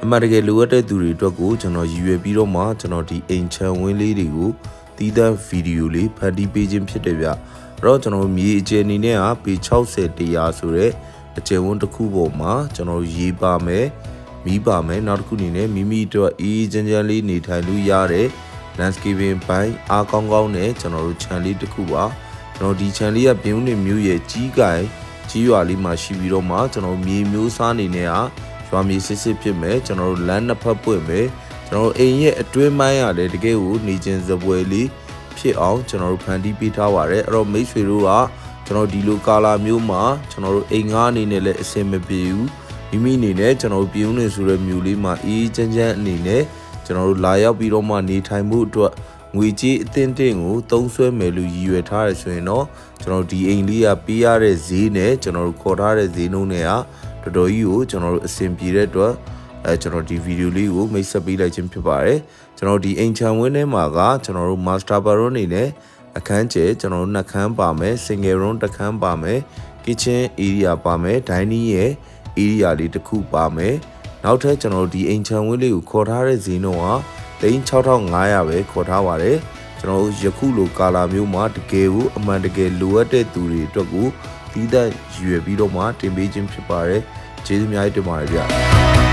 အမှန်တကယ်လိုအပ်တဲ့သူတွေအတွက်ကိုကျွန်တော်ရည်ရွယ်ပြီးတော့မှကျွန်တော်ဒီအိမ်ချမ်းဝင်းလေးတွေကိုတီးသန့်ဗီဒီယိုလေးဖန်တီးပေးခြင်းဖြစ်တယ်ဗျအဲ့တော့ကျွန်တော်မြေအကျယ်အနေနဲ့ကပေ60 100ဆိုတဲ့အကျယ်ဝန်းတစ်ခုပေါ်မှာကျွန်တော်ရေးပါမယ်မီးပါမယ်နောက်တစ်ခုအနေနဲ့မိမိအတွက်အေးချမ်းချမ်းလေးနေထိုင်လို့ရတဲ့ landscaping ပိုင်းအားကောင်းကောင်းနဲ့ကျွန်တော်တို့ channel လေးတစ်ခုပါကျွန်တော်ဒီ channel လေးကပြင်းဦးနေမျိုးရဲ့ကြီးကိုင်ကြီးရွာလေးမှာရှိပြီးတော့မှကျွန်တော်မြေမျိုးစားအနေနဲ့ရွာမြေစစ်စစ်ဖြစ်မယ်ကျွန်တော်တို့လမ်းနှစ်ဖက်ပွင့်မယ်ကျွန်တော်တို့အိမ်ရဲ့အတွင်းပိုင်းရတယ်တကယ်ကိုနေချင်းစပွဲလေးဖြစ်အောင်ကျွန်တော်တို့ဖန်တီးပေးထားပါတယ်အဲ့တော့မိတ်ဆွေတို့ကကျွန်တော်ဒီလိုကာလာမျိုးမှာကျွန်တော်တို့အိမ်ငါးအနေနဲ့လည်းအဆင်မပြေဘူးမိမိအနေနဲ့ကျွန်တော်တို့ပြုံးနေဆိုတဲ့မျိုးလေးမှာအေးချမ်းချမ်းအနေနဲ့ကျွန်တော်တို့လာရောက်ပြီးတော့မှနေထိုင်မှုအတွက်ငွေကြေးအသင့်တင်ကိုသုံးစွဲမယ်လို့ရည်ရွယ်ထားရဆိုရင်တော့ကျွန်တော်ဒီအိမ်လေးကပေးရတဲ့ဈေးနဲ့ကျွန်တော်တို့ခေါ်ထားတဲ့ဈေးနှုန်းတွေကတော်တော်ကြီးကိုကျွန်တော်တို့အဆင်ပြေတဲ့အတွက်ကျွန်တော်ဒီဗီဒီယိုလေးကိုမိတ်ဆက်ပေးလိုက်ခြင်းဖြစ်ပါတယ်ကျွန်တော်ဒီအိမ်ချမ်းဝင်းထဲမှာကကျွန်တော်တို့ master bedroom အနေနဲ့အခန်းကျဲကျွန်တော်တို့နှစ်ခန်းပါမယ် single room တစ်ခန်းပါမယ် kitchen area ပါမယ် dining ရဲ့ area လေးတစ်ခုပါမယ်နောက်ထပ်ကျွန်တော်တို့ဒီအိမ်ချမ်းဝင်းလေးကိုခေါ်ထားတဲ့ဈေးနှုန်းက6500ပဲခေါ်ထားပါတယ်ကျွန်တော်တို့ယခုလိုကာလာမျိုးမှာတကယ်ကိုအမှန်တကယ်လိုအပ်တဲ့သူတွေအတွက်ကိုတီးသန့်ရွယ်ပြီးတော့မှတင်ပေးခြင်းဖြစ်ပါတယ်ကျေးဇူးများတင်ပါတယ်ဗျ